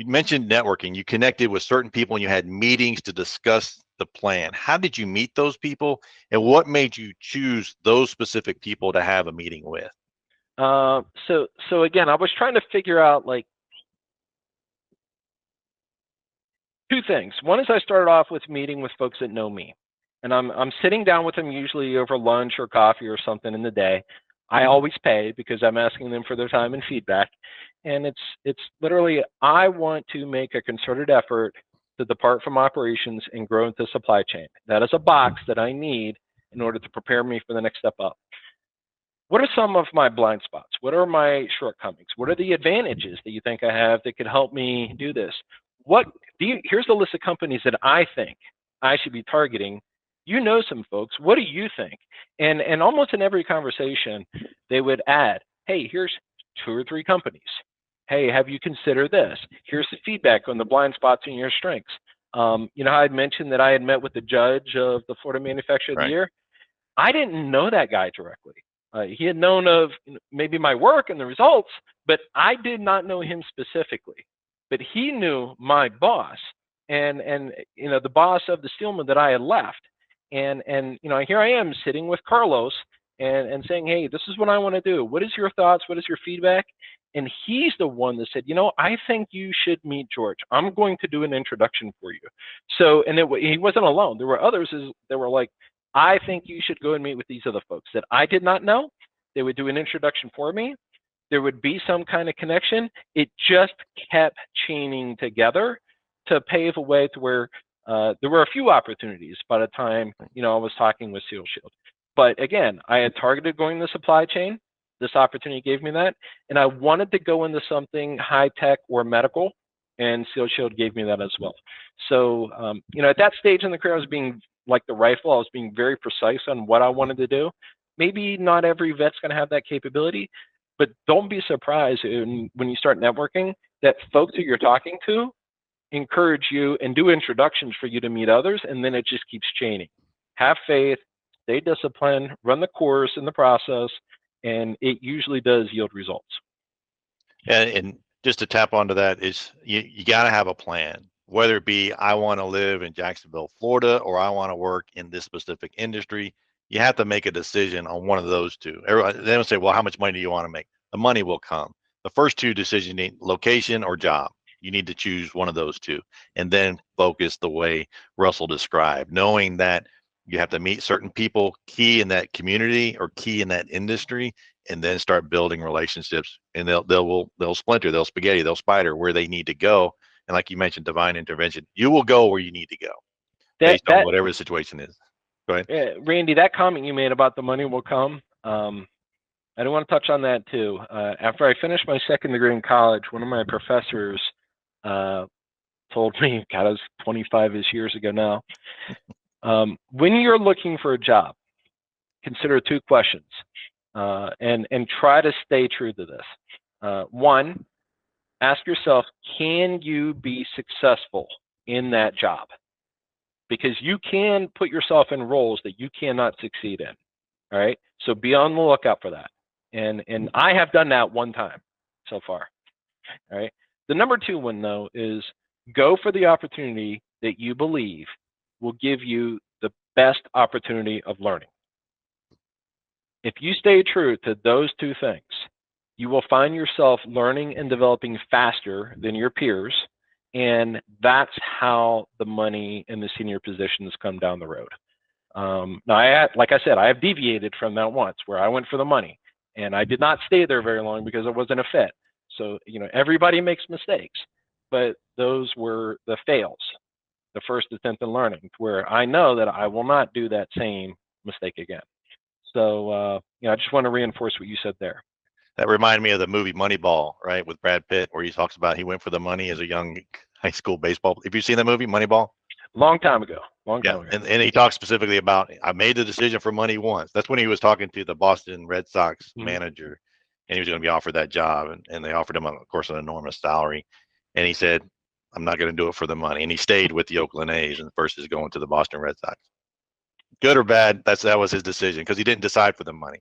You mentioned networking. You connected with certain people and you had meetings to discuss the plan. How did you meet those people, and what made you choose those specific people to have a meeting with? So again, I was trying to figure out like two things. One is I started off with meeting with folks that know me, and I'm sitting down with them usually over lunch or coffee or something in the day. I always pay because I'm asking them for their time and feedback, and it's literally I want to make a concerted effort to depart from operations and grow into supply chain. That is a box that I need in order to prepare me for the next step up. What are some of my blind spots? What are my shortcomings? What are the advantages that you think I have that could help me do this? What do you, here's the list of companies that I think I should be targeting. You know some folks. What do you think? And almost in every conversation, they would add, hey, here's two or three companies. Hey, have you considered this? Here's the feedback on the blind spots and your strengths. I had mentioned that I had met with the judge of the Florida Manufacturer of the Right. Year. I didn't know that guy directly. He had known of maybe my work and the results, but I did not know him specifically. But he knew my boss and the boss of the steelman that I had left. And here I am sitting with Carlos and saying, hey, this is what I want to do. What is your thoughts? What is your feedback? And he's the one that said, I think you should meet George. I'm going to do an introduction for you. So, and he wasn't alone. There were others that were like, I think you should go and meet with these other folks that I did not know. They would do an introduction for me. There would be some kind of connection. It just kept chaining together to pave a way to where there were a few opportunities by the time, I was talking with Seal Shield. But again, I had targeted going the supply chain. This opportunity gave me that. And I wanted to go into something high tech or medical, and Seal Shield gave me that as well. So, at that stage in the career, I was being like the rifle. I was being very precise on what I wanted to do. Maybe not every vet's going to have that capability, but don't be surprised when you start networking that folks that you're talking to encourage you and do introductions for you to meet others, and then it just keeps chaining. Have faith, stay disciplined, run the course in the process, and it usually does yield results. And just to tap onto that is you got to have a plan, whether it be I want to live in Jacksonville, Florida, or I want to work in this specific industry. You have to make a decision on one of those two. Everybody, they don't say, well, how much money do you want to make? The money will come. The first two decisions need location or job. You need to choose one of those two and then focus the way Russell described, knowing that you have to meet certain people key in that community or key in that industry, and then start building relationships, and they'll splinter, they'll spaghetti, they'll spider where they need to go. And like you mentioned, divine intervention, you will go where you need to go That based on that whatever the situation is. Go ahead. Randy, that comment you made about the money will come. I do want to touch on that too. After I finished my second degree in college, one of my professors told me, God, it was 25-ish years ago now. When you're looking for a job, consider two questions, and try to stay true to this. One, ask yourself, can you be successful in that job? Because you can put yourself in roles that you cannot succeed in. All right. So be on the lookout for that. And I have done that one time so far. All right. The number two one though is go for the opportunity that you believe will give you the best opportunity of learning. If you stay true to those two things, you will find yourself learning and developing faster than your peers. And that's how the money and the senior positions come down the road. Now, like I said, I have deviated from that once where I went for the money and I did not stay there very long because it wasn't a fit. So, everybody makes mistakes, but those were the fails, the first attempt in learning, where I know that I will not do that same mistake again. So, I just want to reinforce what you said there. That reminded me of the movie Moneyball, right, with Brad Pitt, where he talks about he went for the money as a young high school baseball. Have you seen that movie, Moneyball? Long time ago. Yeah, and he talks specifically about I made the decision for money once. That's when he was talking to the Boston Red Sox manager, and he was going to be offered that job, and they offered him, of course, an enormous salary, and he said, "I'm not going to do it for the money," and he stayed with the Oakland A's, and versus going to the Boston Red Sox. Good or bad, that was his decision because he didn't decide for the money,